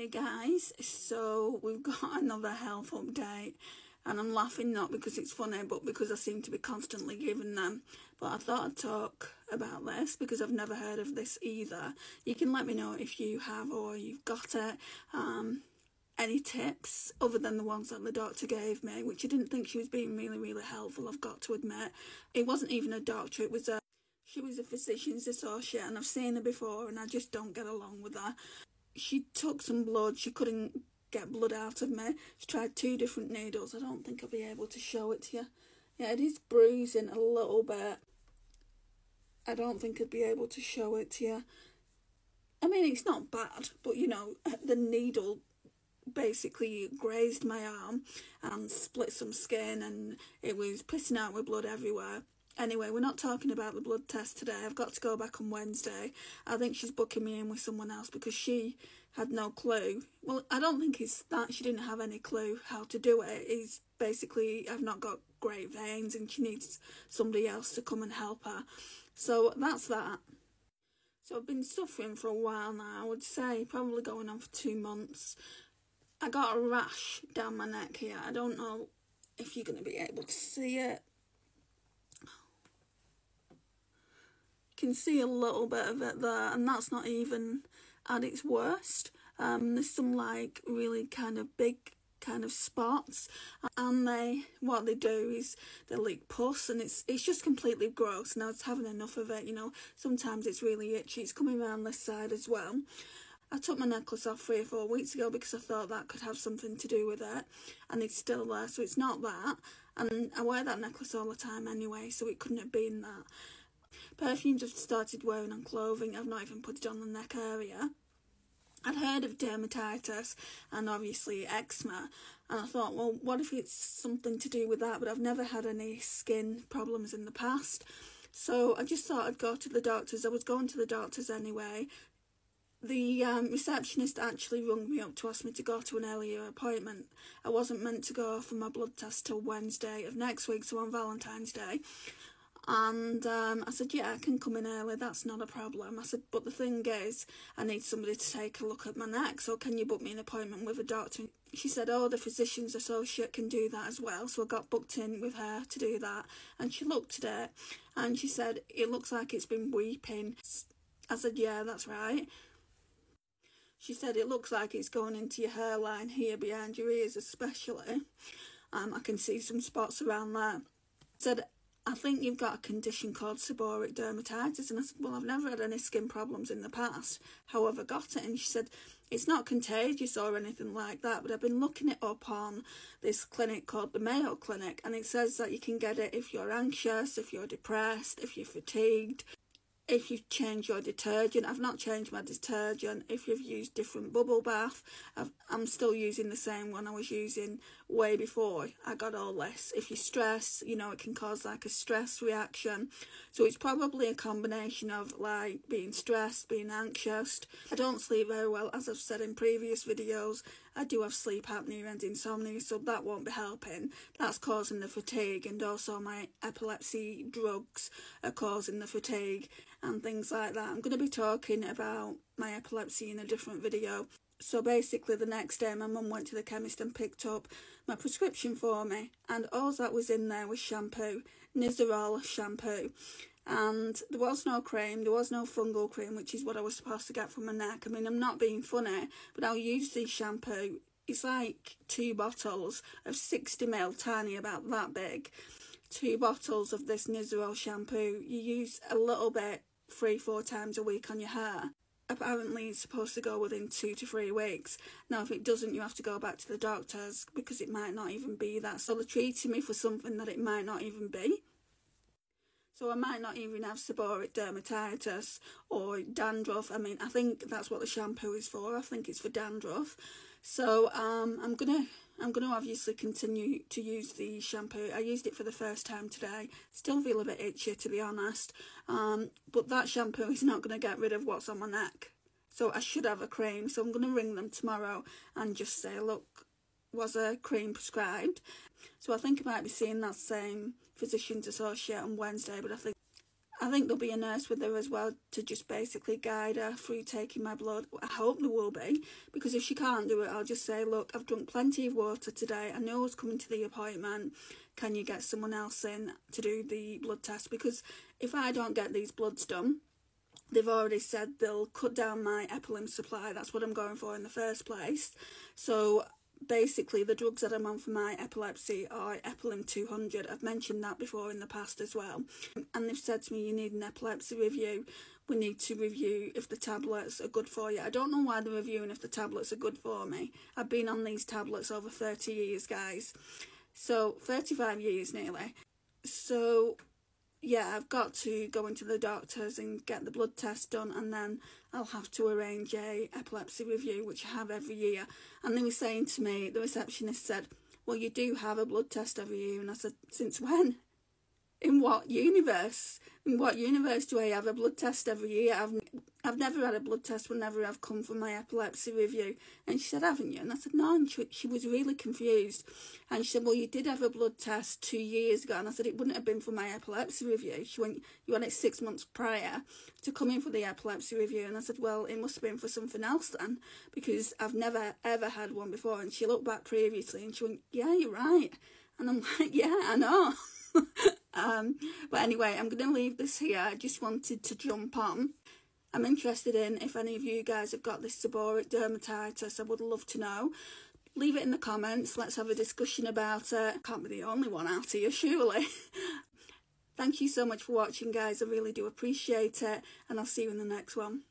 Hey guys, so we've got another health update, and I'm laughing not because it's funny but because I seem to be constantly giving them. But I thought I'd talk about this because I've never heard of this either. You can let me know if you have or you've got it. Any tips other than the ones that the doctor gave me, which I didn't think she was being really helpful, I've got to admit. It wasn't even a doctor, she was a physician's associate, and I've seen her before and I just don't get along with her. She took some blood, she couldn't get blood out of me. She tried 2 different needles. I don't think I'll be able to show it to you. Yeah, it is bruising a little bit. I don't think I'd be able to show it to you. I mean, it's not bad, but you know, the needle basically grazed my arm and split some skin, and it was pissing out with blood everywhere. Anyway, we're not talking about the blood test today. I've got to go back on Wednesday. I think she's booking me in with someone else because she had no clue. Well, I don't think it's that she didn't have any clue how to do it. It's basically I've not got great veins and she needs somebody else to come and help her. So that's that. So I've been suffering for a while now. I would say probably going on for 2 months. I got a rash down my neck here. I don't know if you're going to be able to see it. Can see a little bit of it there, and that's not even at its worst. There's some like really kind of big kind of spots, and what they do is they leak pus, and it's just completely gross. Now it's having enough of it, you know. Sometimes it's really itchy. It's coming around this side as well. I took my necklace off 3 or 4 weeks ago because I thought that could have something to do with it, and it's still there, so it's not that. And I wear that necklace all the time anyway, so it couldn't have been that. Perfumes I've started wearing on clothing. I've not even put it on the neck area. I'd heard of dermatitis and obviously eczema, and I thought, well, what if it's something to do with that? But I've never had any skin problems in the past, so I just thought I'd go to the doctors. I was going to the doctors anyway. The receptionist actually rung me up to ask me to go to an earlier appointment. I wasn't meant to go for my blood test till Wednesday of next week, so on Valentine's Day. And I said, yeah, I can come in early, that's not a problem. I said, but the thing is, I need somebody to take a look at my neck, so can you book me an appointment with a doctor? She said, oh, the physician's associate can do that as well. So I got booked in with her to do that, and she looked at it and she said, it looks like it's been weeping. I said, yeah, that's right. She said, it looks like it's going into your hairline here behind your ears especially. I can see some spots around there. I said, I think you've got a condition called seborrheic dermatitis. And I said, well, I've never had any skin problems in the past. However, I got it. And she said, it's not contagious or anything like that, but I've been looking it up on this clinic called the Mayo Clinic, and it says that you can get it if you're anxious, if you're depressed, if you're fatigued, if you've changed your detergent. I've not changed my detergent. If you've used different bubble bath, I'm still using the same one I was using way before I got all this. If you stress, you know, it can cause like a stress reaction. So it's probably a combination of like being stressed, being anxious. I don't sleep very well, as I've said in previous videos. I do have sleep apnea and insomnia, so that won't be helping. That's causing the fatigue, and also my epilepsy drugs are causing the fatigue and things like that. I'm going to be talking about my epilepsy in a different video. So basically the next day my mum went to the chemist and picked up my prescription for me, and all that was in there was shampoo, Nizoral shampoo. And there was no cream, there was no fungal cream, which is what I was supposed to get for my neck. I mean, I'm not being funny, but I'll use this shampoo. It's like 2 bottles of 60ml, tiny, about that big. 2 bottles of this Nizoral shampoo. You use a little bit 3-4 times a week on your hair. Apparently it's supposed to go within 2 to 3 weeks. Now if it doesn't, you have to go back to the doctors because it might not even be that. So they're treating me for something that it might not even be. So I might not even have seborrheic dermatitis or dandruff. I mean, I think that's what the shampoo is for. I think it's for dandruff. So I'm gonna obviously continue to use the shampoo. I used it for the first time today. Still feel a bit itchy, to be honest. But that shampoo is not going to get rid of what's on my neck. So I should have a cream. So I'm going to ring them tomorrow and just say, look, was a cream prescribed? So I think I might be seeing that same physician's associate on Wednesday, but I think there'll be a nurse with her as well to just basically guide her through taking my blood. I hope there will be, because if she can't do it, I'll just say, look, I've drunk plenty of water today. I know I was coming to the appointment. Can you get someone else in to do the blood test? Because if I don't get these bloods done, they've already said they'll cut down my Epilim supply. That's what I'm going for in the first place. So basically, the drugs that I'm on for my epilepsy are Epilim 200. I've mentioned that before in the past as well. And they've said to me, you need an epilepsy review. We need to review if the tablets are good for you. I don't know why they're reviewing if the tablets are good for me. I've been on these tablets over 30 years, guys. So, 35 years nearly. So, yeah, I've got to go into the doctors and get the blood test done, and then I'll have to arrange a epilepsy review, which I have every year. And they were saying to me, the receptionist said, well, you do have a blood test every year. And I said, since when? In what universe? In what universe do I have a blood test every year? I've never had a blood test whenever I've come for my epilepsy review. And she said, haven't you? And I said, no. And she was really confused. And she said, well, you did have a blood test 2 years ago. And I said, it wouldn't have been for my epilepsy review. She went, you had it 6 months prior to come in for the epilepsy review. And I said, well, it must have been for something else then, because I've never, ever had one before. And she looked back previously and she went, yeah, you're right. And I'm like, yeah, I know. But anyway, I'm going to leave this here. I just wanted to jump on. I'm interested in if any of you guys have got this seborrheic dermatitis. I would love to know. Leave it in the comments. Let's have a discussion about it. I can't be the only one out here, surely. Thank you so much for watching, guys. I really do appreciate it. And I'll see you in the next one.